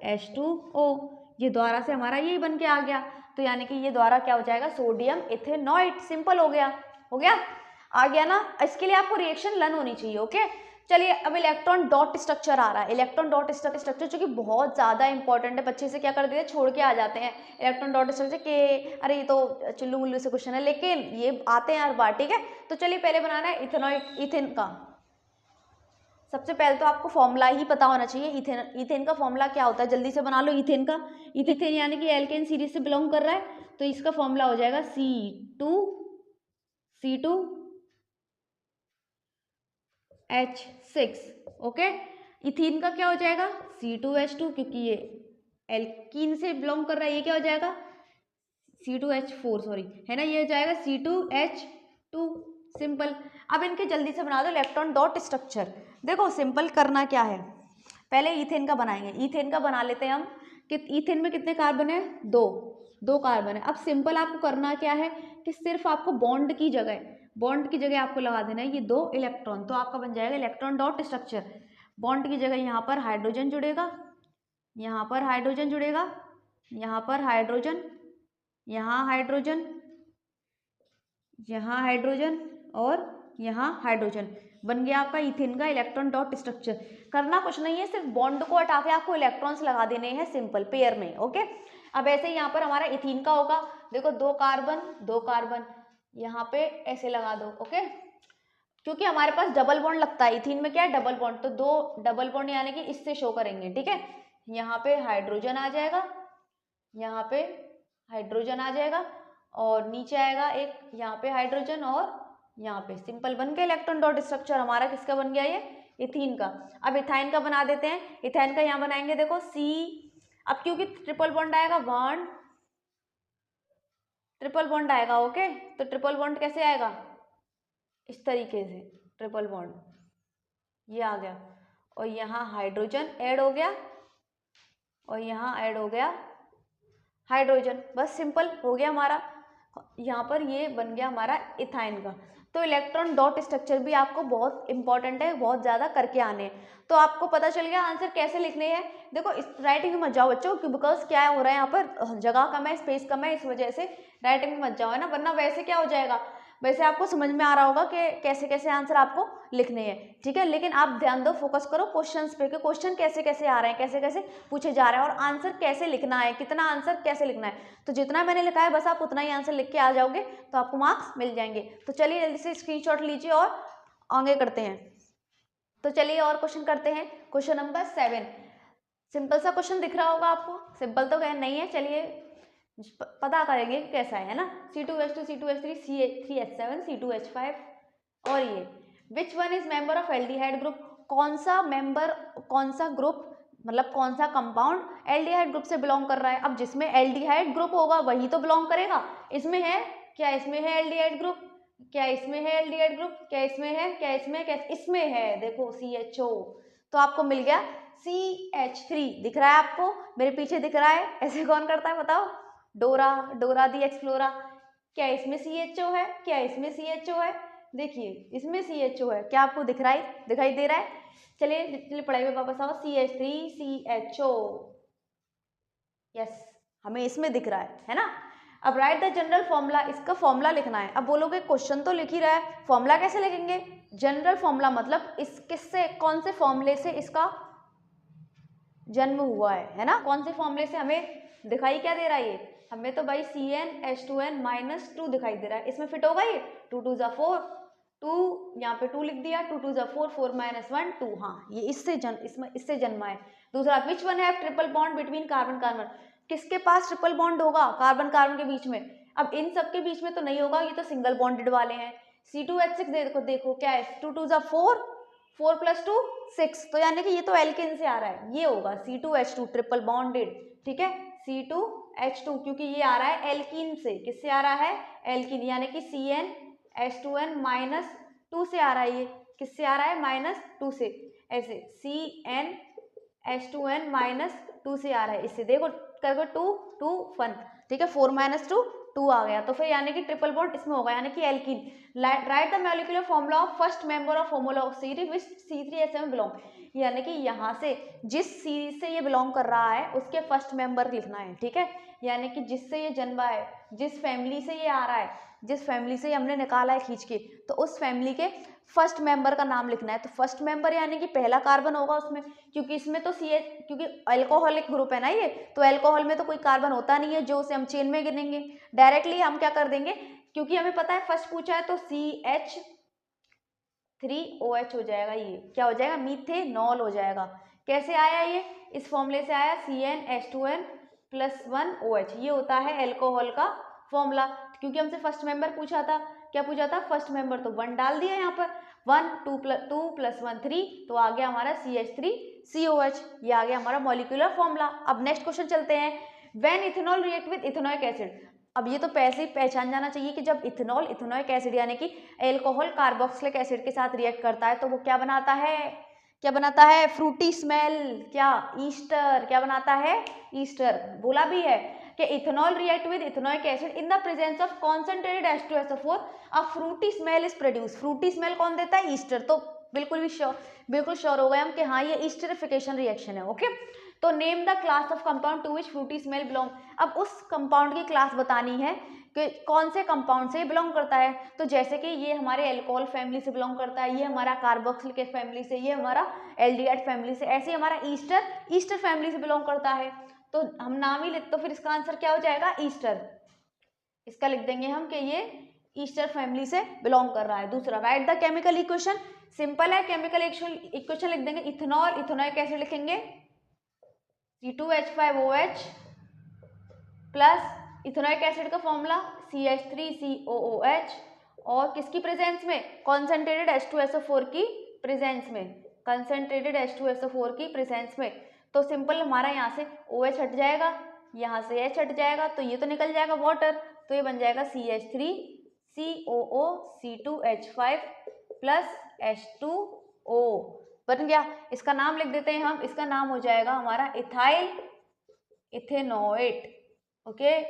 Speaker 1: Na+H2O। ये द्वारा से हमारा यही बन के आ गया, तो यानी कि ये द्वारा क्या हो जाएगा, सोडियम इथेनॉइड। सिंपल हो गया, हो गया, आ गया ना। इसके लिए आपको रिएक्शन लर्न होनी चाहिए। ओके, चलिए अब इलेक्ट्रॉन डॉट स्ट्रक्चर आ रहा है। इलेक्ट्रॉन डॉट स्ट्रक्चर जो कि बहुत ज़्यादा इंपॉर्टेंट है, बच्चे से क्या कर देते हैं, छोड़ के आ जाते हैं इलेक्ट्रॉन डॉट स्ट्रक्चर के, अरे ये तो चुल्लू मुल्लू से क्वेश्चन है, लेकिन ये आते हैं हर बार, ठीक है। तो चलिए पहले बनाना है इथेनॉइड, इथेन का। सबसे पहले तो आपको फॉर्मूला ही पता होना चाहिए। इथेन का फॉर्मूला क्या होता है, जल्दी से बना लो। इथेन का, इथेन यानी कि एल्केन सीरीज से बिलोंग कर रहा है, तो इसका फॉर्मूला हो जाएगा C2H6। ओके, इथीन का क्या हो जाएगा, C2H2, क्योंकि ये एल्कीन से बिलोंग कर रहा है, ये क्या हो जाएगा C2H4, सॉरी, है ना, ये हो जाएगा C2H2। सिंपल। अब इनके जल्दी से बना दो इलेक्ट्रॉन डॉट स्ट्रक्चर। देखो सिंपल करना क्या है, पहले ईथेन का बनाएंगे। ईथेन का बना लेते हैं हम कि ईथेन में कितने कार्बन है, दो कार्बन है। अब सिंपल आपको करना क्या है कि सिर्फ आपको बॉन्ड की जगह आपको लगा देना है ये 2 इलेक्ट्रॉन, तो आपका बन जाएगा इलेक्ट्रॉन डॉट स्ट्रक्चर। बॉन्ड की जगह यहाँ पर हाइड्रोजन जुड़ेगा, यहाँ पर हाइड्रोजन जुड़ेगा, यहाँ पर हाइड्रोजन, यहाँ हाइड्रोजन, यहाँ हाइड्रोजन और यहाँ हाइड्रोजन। बन गया आपका इथेन का इलेक्ट्रॉन डॉट स्ट्रक्चर। करना कुछ नहीं है, सिर्फ बॉन्ड को हटा के आपको इलेक्ट्रॉन्स लगा देने हैं सिंपल पेयर में। ओके, अब ऐसे ही यहाँ पर हमारा इथीन का होगा। देखो 2 कार्बन यहाँ पे ऐसे लगा दो। ओके, क्योंकि हमारे पास डबल बॉन्ड लगता है, इथीन में क्या है, डबल बॉन्ड, तो 2 डबल बॉन्ड यानी कि इससे शो करेंगे, ठीक है। यहाँ पे हाइड्रोजन आ जाएगा, यहाँ पे हाइड्रोजन आ जाएगा और नीचे आएगा एक यहाँ पे हाइड्रोजन और यहाँ पे। सिंपल बन गया इलेक्ट्रॉन डॉट स्ट्रक्चर हमारा। किसका बन गया, ये इथीन का। अब इथाइन का बना देते हैं। इथाइन का यहाँ बनाएंगे, देखो C, अब क्योंकि ट्रिपल बॉन्ड आएगा, 1 ट्रिपल बॉन्ड आएगा। ओके, तो ट्रिपल बॉन्ड कैसे आएगा, इस तरीके से, ट्रिपल बॉन्ड ये आ गया और यहाँ हाइड्रोजन ऐड हो गया और यहाँ ऐड हो गया हाइड्रोजन। बस सिंपल हो गया हमारा, यहाँ पर ये बन गया हमारा इथाइन का। तो इलेक्ट्रॉन डॉट स्ट्रक्चर भी आपको बहुत इंपॉर्टेंट है, बहुत ज़्यादा करके आने हैं। तो आपको पता चल गया आंसर कैसे लिखने हैं। देखो इस राइटिंग में मत जाओ बच्चों, बिकॉज क्या हो रहा है यहाँ पर, जगह कम है, स्पेस कम है, इस वजह से राइटिंग में मत जाओ, है ना, वरना वैसे क्या हो जाएगा, वैसे आपको समझ में आ रहा होगा कि कैसे कैसे आंसर आपको लिखने हैं, ठीक है। लेकिन आप ध्यान दो, फोकस करो क्वेश्चंस पे कि क्वेश्चन कैसे कैसे आ रहे हैं, कैसे कैसे पूछे जा रहे हैं और आंसर कैसे लिखना है, कितना आंसर कैसे लिखना है। तो जितना मैंने लिखा है बस आप उतना ही आंसर लिख के आ जाओगे तो आपको मार्क्स मिल जाएंगे। तो चलिए जल्दी से स्क्रीनशॉट लीजिए और आगे करते हैं। तो चलिए और क्वेश्चन करते हैं। क्वेश्चन नंबर 7, सिंपल सा क्वेश्चन दिख रहा होगा आपको, सिंपल तो नहीं है, चलिए पता करेंगे कि कैसा है ना। C2H2 C2H3 C3H7 C2H5 और ये which one is member of aldehyde group, कौन सा मेंबर, कौन सा ग्रुप, मतलब कौन सा कंपाउंड एल्डिहाइड ग्रुप से बिलोंग कर रहा है। अब जिसमें एल्डिहाइड ग्रुप होगा वही तो बिलोंग करेगा। इसमें है क्या, इसमें है एल्डिहाइड ग्रुप, क्या इसमें है एल्डिहाइड ग्रुप, क्या इसमें है, क्या इसमें, क्या इसमें है, देखो CHO, तो आपको मिल गया CH3। दिख रहा है आपको, मेरे पीछे दिख रहा है, ऐसे कौन करता है बताओ, डोरा दी एक्सप्लोरा। क्या इसमें CHO है, क्या इसमें CHO है, देखिए इसमें CHO है, क्या आपको दिखाई दे रहा है। चलिए पढ़ाई में वापस आओ। CH3 CHO, यस हमें इसमें दिख रहा है ना। अब राइट द जनरल फॉर्मूला, इसका फॉर्मूला लिखना है। अब बोलोगे क्वेश्चन तो लिख ही रहा है, फॉर्मूला कैसे लिखेंगे? जनरल फॉर्मूला मतलब इस किससे, कौन से फॉर्मूले से इसका जन्म हुआ है ना? कौन से फॉर्मूले से? हमें दिखाई क्या दे रहा है ये? हमें तो भाई CnH2n-2 दिखाई दे रहा है। इसमें फिट होगा ये? 2 2 जा 4, 2 यहाँ पे 2 लिख दिया, 2 2 जा 4, 4 - 1 2। हाँ, ये इससे जन्मा है। दूसरा, which one have triple bond between carbon carbon, किसके पास ट्रिपल बॉन्ड होगा कार्बन कार्बन के बीच में? अब इन सब के बीच में तो नहीं होगा, ये तो सिंगल बॉन्डेड वाले हैं। C2H6 देखो क्या है, 2 2 जा 4, 4 + 2 6, तो यानी कि ये तो एल्केन से आ रहा है, ये होगा C2H2 ट्रिपल बॉन्डेड, ठीक है, C2H2, क्योंकि ये आ रहा है एल्कीन से। किससे आ रहा है? एल्कीन, यानी कि CnH2n-2 से आ रहा है। ये किससे आ रहा है? -2 से, ऐसे CnH2n-2 से आ रहा है। इससे देखो कर 2 2 1, ठीक है, 4 - 2 2 आ गया, तो फिर यानी कि ट्रिपल बॉन्ड इसमें होगा, यानी कि alkene. Right the molecular formula of first member of homologous series which C3H7 belong, यानी कि यहाँ से जिस सीरीज से ये बिलोंग कर रहा है उसके फर्स्ट मेंबर लिखना है, ठीक है, यानी कि जिससे ये जन्मा है, जिस फैमिली से ये आ रहा है, जिस फैमिली से हमने निकाला है खींच के, तो उस फैमिली के फर्स्ट मेंबर का नाम लिखना है। तो फर्स्ट मेंबर यानी कि पहला कार्बन होगा उसमें, क्योंकि इसमें तो क्योंकि अल्कोहलिक ग्रुप है ना ये, तो अल्कोहल में तो कोई कार्बन होता नहीं है जो उसे हम चेन में गिनेंगे। डायरेक्टली हम क्या कर देंगे, क्योंकि हमें पता है फर्स्ट पूछा है, तो CH3OH हो जाएगा। ये क्या हो जाएगा? मीथेनॉल हो जाएगा। कैसे आया ये? इस फॉर्मूले से आया, CnH2n+1OH, ये होता है अल्कोहल का फॉर्मूला। क्योंकि हमसे फर्स्ट मेंबर पूछा था, क्या पूछा था? फर्स्ट मेंबर, तो 1 डाल दिया यहाँ पर, 1 2 + 1 3, तो आ गया हमारा CH3COH, ये आ गया हमारा मॉलिक्यूलर फॉर्मूला। अब नेक्स्ट क्वेश्चन चलते हैं। When ethanol react with ethanoic acid, अब ये तो पैसे ही पहचान जाना चाहिए कि जब इथेनॉल इथेनोइक एसिड यानी कि अल्कोहल कार्बोक्सिलिक एसिड के साथ रिएक्ट करता है तो वो क्या बनाता है? क्या बनाता है? फ्रूटी स्मेल, क्या? ईस्टर, क्या बनाता है? ईस्टर। बोला भी है कि ethanol react with ethanoic acid in the presence of concentrated H2SO4 a Frooti smell is produce. Frooti smell कौन देता है? ईस्टर। तो बिल्कुल श्योर हो गए हम कि हाँ ये ईस्टरिफिकेशन रिएक्शन है। ओके, तो name the class of compound to which fruity smell belong, अब उस कंपाउंड की क्लास बतानी है कि कौन से कंपाउंड से बिलोंग करता है। तो जैसे कि ये हमारे अल्कोहल फैमिली से बिलोंग करता है, ये हमारा कार्बोक्सिलिक फैमिली से, ये हमारा एल्डिहाइड फैमिली से, ऐसे हमारा ईस्टर फैमिली से बिलोंग करता है। तो हम नाम ही लिख, तो फिर इसका आंसर क्या हो जाएगा? ईस्टर। इसका लिख देंगे हम कि ये ईस्टर फैमिली से बिलोंग कर रहा है। दूसरा, right the chemical equation, simple है, केमिकल इक्वेशन लिख देंगे। इथेनॉल इथेनोइक एसिड लिखेंगे, C2H5OH प्लस इथेनोइक एसिड का फॉर्मूला CH3COOH, और किसकी प्रेजेंस में? कॉन्सेंट्रेटेड H2SO4 की प्रेजेंस में, कंसेंट्रेटेड H2SO4 की प्रेजेंस में। तो सिंपल हमारा यहाँ से OH हट जाएगा, यहाँ से H हट जाएगा, तो ये तो निकल जाएगा वाटर, तो ये बन जाएगा CH3COO C2H5 प्लस H2O, बन गया। इसका नाम लिख देते हैं हम, इसका नाम हो जाएगा हमारा इथाइल इथेनोएट। ओके,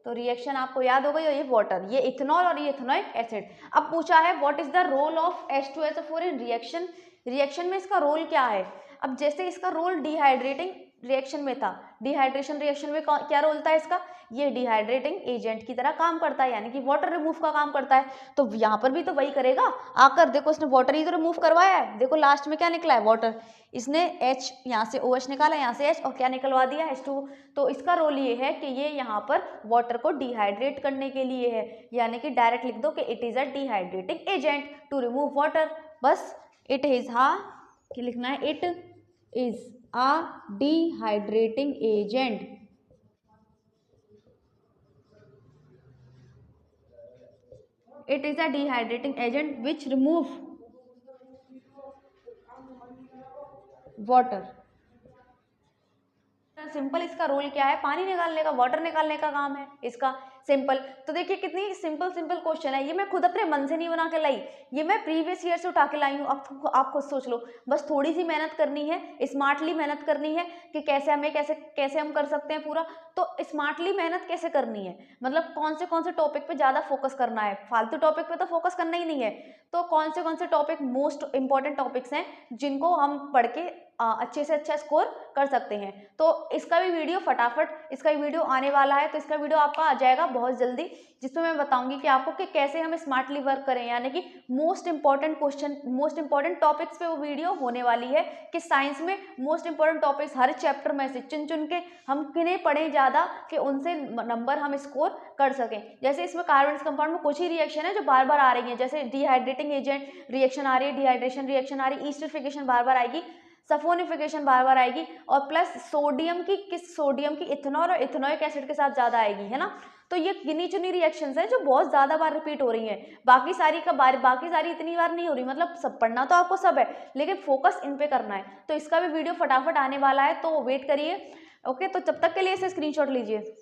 Speaker 1: तो रिएक्शन आपको याद हो गई, ये वाटर, ये इथेनॉल और ये इथेनोइक एसिड। अब पूछा है what is the role of H2SO4 in reaction, reaction में इसका रोल क्या है? अब जैसे इसका रोल डिहाइड्रेटिंग रिएक्शन में था, डिहाइड्रेशन रिएक्शन में क्या रोल था इसका? ये डिहाइड्रेटिंग एजेंट की तरह काम करता है, यानी कि वाटर रिमूव का काम करता है। तो यहाँ पर भी तो वही करेगा। आकर देखो इसने वाटर ही तो रिमूव करवाया है, देखो लास्ट में क्या निकला है? वाटर। इसने H यहाँ से OH निकाला, यहाँ से H, और क्या निकलवा दिया? H2। तो इसका रोल ये है कि ये यहाँ पर वाटर को डिहाइड्रेट करने के लिए है, यानी कि डायरेक्ट लिख दो कि it is a dehydrating agent to remove water. बस इट इज कि लिखना है, it is a dehydrating agent. It is a dehydrating agent which remove water. Simple इसका रोल क्या है? पानी निकालने का, वाटर निकालने का काम है इसका, सिंपल। तो देखिए कितनी सिंपल क्वेश्चन है, ये मैं खुद अपने मन से नहीं बना के लाई, ये मैं प्रीवियस ईयर से उठा के लाई हूँ। अब आप खुद सोच लो, बस थोड़ी सी मेहनत करनी है, स्मार्टली मेहनत करनी है कि कैसे हम कर सकते हैं पूरा। तो स्मार्टली मेहनत कैसे करनी है, मतलब कौन से टॉपिक पे ज़्यादा फोकस करना है, फालतू टॉपिक पे तो फोकस करना ही नहीं है। तो कौन से टॉपिक मोस्ट इंपॉर्टेंट टॉपिक्स हैं जिनको हम पढ़ के अच्छे से अच्छा स्कोर कर सकते हैं। तो इसका भी वीडियो फटाफट इसका भी वीडियो आने वाला है, तो इसका वीडियो आपका आ जाएगा बहुत जल्दी, जिसमें मैं बताऊंगी कि आपको कि कैसे हम स्मार्टली वर्क करें, यानी कि most important question, most important topics पे वो वीडियो होने वाली है कि साइंस में मोस्ट इंपॉर्टेंट टॉपिक्स हर चैप्टर में से चुन चुन के हम किन्हें पढ़ें ज़्यादा कि उनसे नंबर हम स्कोर कर सकें। जैसे इसमें कार्बन कंपाउंड में कुछ ही रिएक्शन है जो बार बार आ रही है, जैसे डिहाइड्रेटिंग एजेंट रिएक्शन आ रही है, डिहाइड्रेशन रिएक्शन आ रही है, ईस्टरिफिकेशन बार बार आएगी, सफोनिफिकेशन बार बार आएगी, और प्लस सोडियम की इथेनॉल और इथेनोइक एसिड के साथ ज्यादा आएगी, है ना। तो ये गिनी चुनी रिएक्शंस हैं जो बहुत ज्यादा बार रिपीट हो रही हैं, बाकी सारी इतनी बार नहीं हो रही, मतलब सब पढ़ना तो आपको सब है लेकिन फोकस इन पे करना है। तो इसका भी वीडियो फटाफट आने वाला है, तो वेट करिए। ओके, तो जब तक के लिए इसे स्क्रीनशॉट लीजिए।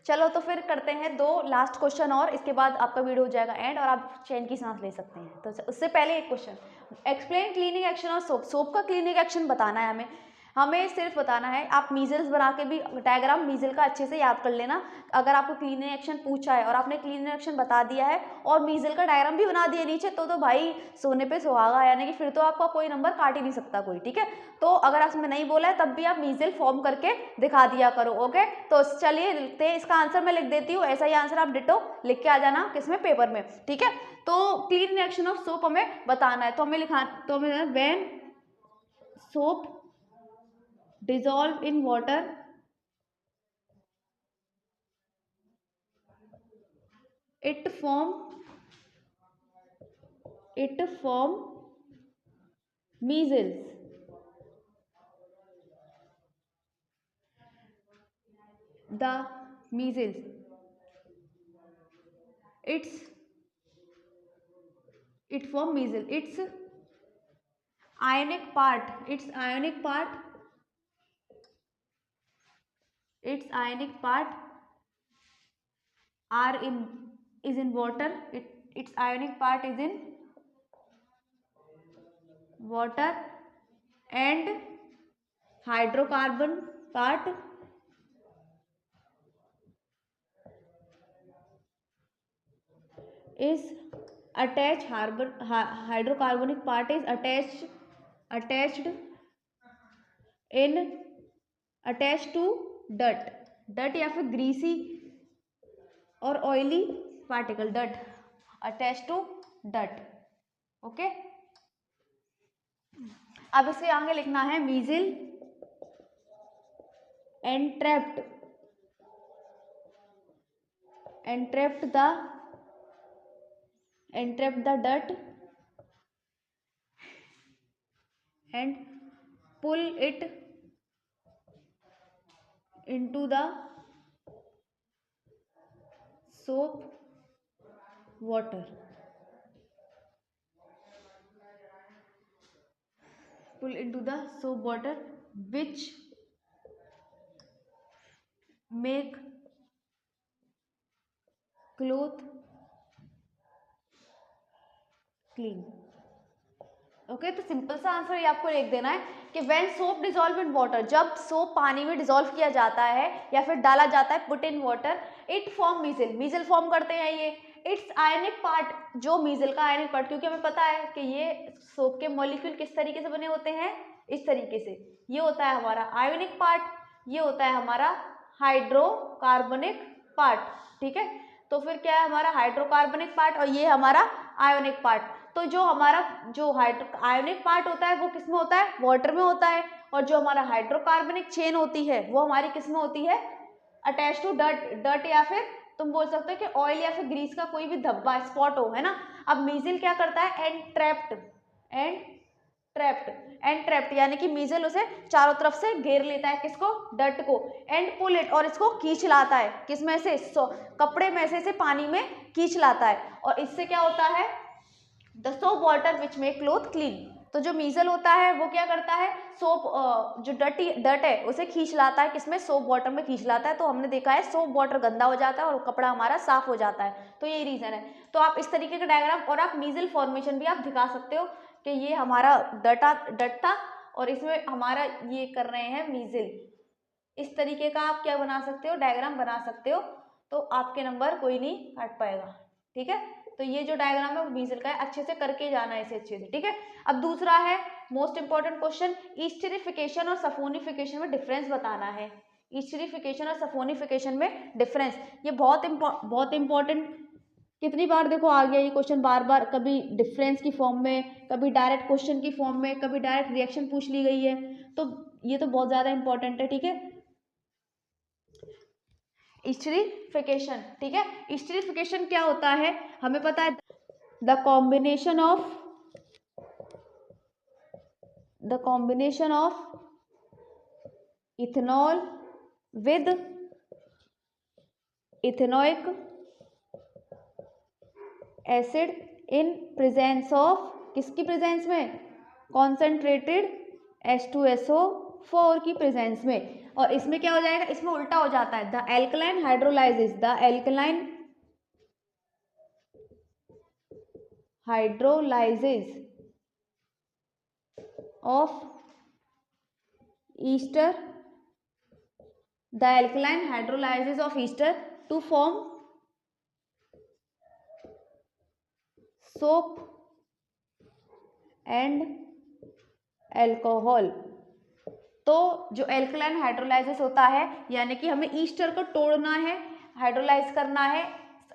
Speaker 1: चलो तो फिर करते हैं 2 लास्ट क्वेश्चन और इसके बाद आपका वीडियो हो जाएगा एंड और आप चैन की सांस ले सकते हैं। तो उससे पहले एक क्वेश्चन, एक्सप्लेन क्लीनिंग एक्शन और सोप। सोप का क्लीनिंग एक्शन बताना है हमें सिर्फ बताना है। आप मीजल्स बना के भी डायग्राम मीजल का अच्छे से याद कर लेना। अगर आपको क्लीनिंग एक्शन पूछा है और आपने क्लीनिंग एक्शन बता दिया है और मीजल का डायग्राम भी बना दिया नीचे, तो भाई सोने पे सुहागा, यानी कि फिर तो आपका कोई नंबर काट ही नहीं सकता कोई, ठीक है। तो अगर आपने नहीं बोला है तब भी आप मीजल फॉर्म करके दिखा दिया करो। ओके, तो चलिए लिखते हैं, इसका आंसर मैं लिख देती हूँ, ऐसा ही आंसर आप डिटो लिख के आ जाना किसमें, पेपर में, ठीक है। तो क्लीन रिएक्शन ऑफ सोप हमें बताना है, तो हमें when soap dissolve in water it form measles, the measles it form measles, its ionic part is in water, its ionic part is in water and hydrocarbon part is attached, hydrocarbonic part is attached to डट या फिर greasy और oily particle, dot attach to dot. Okay, अब इसे आगे लिखना है मीजिल entrapped the dirt and pull it into the soap water, which make cloth clean। Okay, तो simple सा आंसर ये आपको लिख देना है कि when soap dissolve in water, जब सोप पानी में डिजोल्व किया जाता है या फिर डाला जाता है, put in water, it form micelle form करते हैं ये। इट्स आयनिक पार्ट, जो मीजल का आयनिक पार्ट, क्योंकि हमें पता है कि ये सोप के मॉलिक्यूल किस तरीके से बने होते हैं, इस तरीके से। ये होता है हमारा आयोनिक पार्ट, ये होता है हमारा हाइड्रोकार्बनिक पार्ट, ठीक है। तो फिर क्या है हमारा हाइड्रोकार्बनिक पार्ट और ये हमारा आयोनिक पार्ट। तो जो हमारा आयोनिक पार्ट होता है वो किस में होता है, वाटर में होता है, और जो हमारा हाइड्रोकार्बनिक चेन होती है वो हमारी किस में होती है, अटैच टू डट या फिर तुम बोल सकते हो कि ऑयल या फिर ग्रीस का कोई भी धब्बा स्पॉट हो, है ना। अब मीजल क्या करता है, एंट्रैप्ड यानी कि मीजल उसे चारों तरफ से घेर लेता है, किसको, डट को, एंड पुल इट, और इसको खींच लाता है, किस में से, कपड़े में से पानी में खींच लाता है, और इससे क्या होता है, the soap water which make cloth clean. तो जो मीजल होता है वो क्या करता है, सोप जो डट है उसे खींच लाता है, किसमें, सोप वाटर में खींच लाता है। तो हमने देखा है सोप वाटर गंदा हो जाता है और कपड़ा हमारा साफ हो जाता है, तो यही रीजन है। तो आप इस तरीके का डायग्राम और आप मीजल फॉर्मेशन भी आप दिखा सकते हो कि ये हमारा डट था और इसमें हमारा ये कर रहे हैं मीजल। इस तरीके का आप क्या बना सकते हो, डायग्राम बना सकते हो, तो आपके नंबर कोई नहीं काट पाएगा, ठीक है। तो ये जो डायग्राम है वो बीच का है, अच्छे से करके जाना है इसे अच्छे से, ठीक है। अब दूसरा है मोस्ट इंपॉर्टेंट क्वेश्चन, ईस्टरिफिकेशन और सफोनिफिकेशन में डिफरेंस बताना है। ईस्टरिफिकेशन और सफोनिफिकेशन में डिफरेंस, ये बहुत इंपॉर्टेंट, कितनी बार देखो आ गया ये क्वेश्चन बार बार, कभी डिफरेंस की फॉर्म में, कभी डायरेक्ट क्वेश्चन की फॉर्म में, कभी डायरेक्ट रिएक्शन पूछ ली गई है, तो ये तो बहुत ज्यादा इंपॉर्टेंट है, ठीक है। ईस्टरिफिकेशन, ठीक है। ईस्टरिफिकेशन क्या होता है हमें पता है, the combination of ethanol with ethanoic acid in presence of, किसकी प्रेजेंस में, कॉन्सेंट्रेटेड H2SO4 की प्रेजेंस में। और इसमें क्या हो जाएगा, इसमें उल्टा हो जाता है, the alkaline hydrolysis of ester, the alkaline hydrolysis of ester to form soap and alcohol. तो जो एल्कलाइन हाइड्रोलाइसिस होता है, यानी कि हमें ईस्टर को तोड़ना है, हाइड्रोलाइज करना है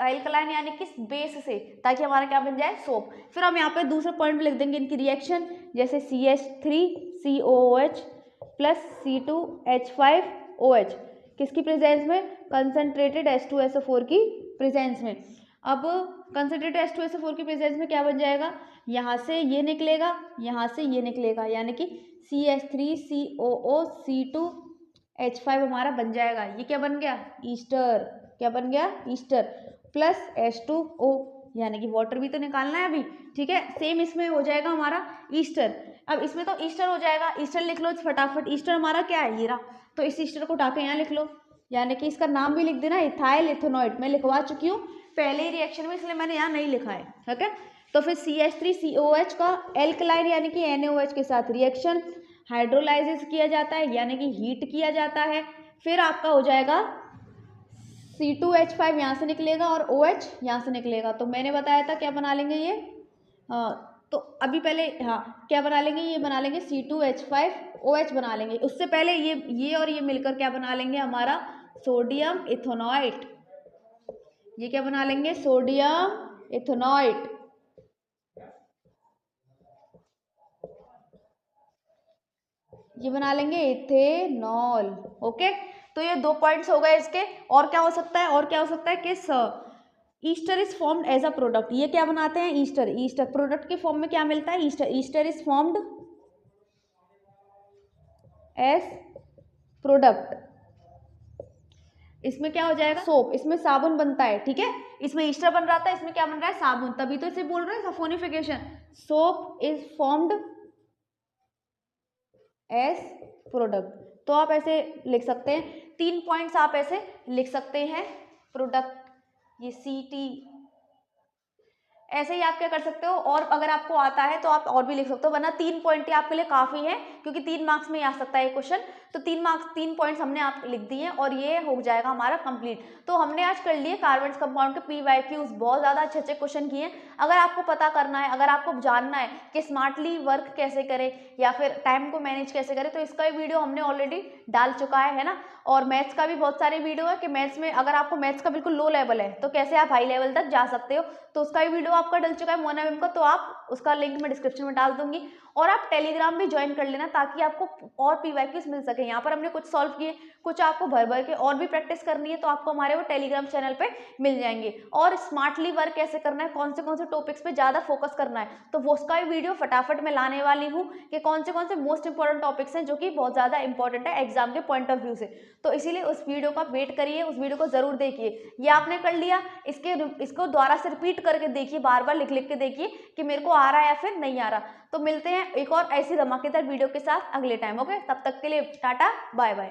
Speaker 1: एल्कलाइन यानी कि बेस से, ताकि हमारा क्या बन जाए, सोप। फिर हम यहाँ पे दूसरे पॉइंट पे लिख देंगे इनकी रिएक्शन, जैसे CH3COOH प्लस C2H5OH, किसकी प्रेजेंस में, कंसनट्रेटेड H2SO4 की प्रेजेंस में। अब कंसनट्रेटेड H2SO4 की प्रेजेंस में क्या बन जाएगा, यहाँ से ये निकलेगा, यहाँ से ये निकलेगा, यानी कि CH3COOC2H5 हमारा बन जाएगा। ये क्या बन गया, ईस्टर, क्या बन गया, ईस्टर प्लस H2O, यानी कि वाटर भी तो निकालना है अभी, ठीक है। सेम इसमें हो जाएगा हमारा ईस्टर। अब इसमें तो ईस्टर हो जाएगा, ईस्टर लिख लो फटाफट, ईस्टर हमारा क्या है, ये रहा, तो इस ईस्टर को उठा के यहाँ लिख लो, यानी कि इसका नाम भी लिख देना, इथाइल इथेनॉइड। मैं लिखवा चुकी हूँ पहले ही रिएक्शन में, इसलिए मैंने यहाँ नहीं लिखा है, ठीक है। तो फिर CH3COH का एल्कलाइन यानी कि NaOH के साथ रिएक्शन, हाइड्रोलाइसिस किया जाता है यानी कि हीट किया जाता है, फिर आपका हो जाएगा C2H5 यहाँ से निकलेगा और OH यहाँ से निकलेगा। तो मैंने बताया था क्या बना लेंगे ये, तो अभी पहले हाँ क्या बना लेंगे, ये बना लेंगे C2H5OH बना लेंगे। उससे पहले ये और ये मिलकर क्या बना लेंगे, हमारा सोडियम इथेनॉइट। ये क्या बना लेंगे, सोडियम इथेनॉइट। ये बना लेंगे इथेनॉल, ओके। तो ये 2 पॉइंट्स हो गए इसके। और क्या हो सकता है, और क्या हो सकता है कि ester is formed as a product. ये क्या बनाते हैं, ईस्टर प्रोडक्ट के फॉर्म में क्या मिलता है, ester is formed as product. इसमें क्या हो जाएगा, सोप, इसमें साबुन बनता है, ठीक है। इसमें ईस्टर बन रहा था, इसमें क्या बन रहा है, साबुन, तभी तो इसे बोल रहे हैं saponification. Soap is formed as product. तो आप ऐसे लिख सकते हैं, 3 पॉइंट्स आप ऐसे लिख सकते हैं, प्रोडक्ट, ये CT, ऐसे ही आप क्या कर सकते हो। और अगर आपको आता है तो आप और भी लिख सकते हो, वरना 3 पॉइंट आपके लिए काफी है, क्योंकि 3 मार्क्स में आ सकता है ये क्वेश्चन। तो 3 पॉइंट्स हमने आप लिख दिए और ये हो जाएगा हमारा कंप्लीट। तो हमने आज कर लिए कार्बन कंपाउंड के PYQs, बहुत ज्यादा अच्छे अच्छे क्वेश्चन किए। अगर आपको पता करना है, अगर आपको जानना है कि स्मार्टली वर्क कैसे करें या फिर टाइम को मैनेज कैसे करें, तो इसका वीडियो हमने ऑलरेडी डाल चुका है ना। और मैथ्स का भी बहुत सारे वीडियो है कि मैथ्स में अगर आपको मैथ्स का बिल्कुल लो लेवल है तो कैसे आप हाई लेवल तक जा सकते हो, तो उसका भी वीडियो आपका डल चुका है मोना मैम का, तो आप उसका लिंक मैं डिस्क्रिप्शन में डाल दूंगी। और आप टेलीग्राम भी ज्वाइन कर लेना, ताकि आपको और PYQs मिल सके। यहाँ पर हमने कुछ सॉल्व किए, कुछ आपको भर भर के और भी प्रैक्टिस करनी है, तो आपको हमारे वो टेलीग्राम चैनल पे मिल जाएंगे। और स्मार्टली वर्क कैसे करना है, कौन से टॉपिक्स पे ज्यादा फोकस करना है, तो वो उसका भी वीडियो फटाफट मैं लाने वाली हूँ कि कौन से मोस्ट इंपॉर्टेंट टॉपिक्स हैं जो कि बहुत ज्यादा इंपॉर्टेंट है एग्जाम के पॉइंट ऑफ व्यू से। तो इसीलिए उस वीडियो का वेट करिए, उस वीडियो को जरूर देखिए। ये आपने कर लिया, इसको दोबारा से रिपीट करके देखिए, बार बार लिख लिख के देखिए कि मेरे को आ रहा है या फिर नहीं आ रहा। तो मिलते हैं एक और ऐसी धमाकेदार वीडियो के साथ अगले टाइम, ओके। तब तक के लिए टाटा बाय बाय।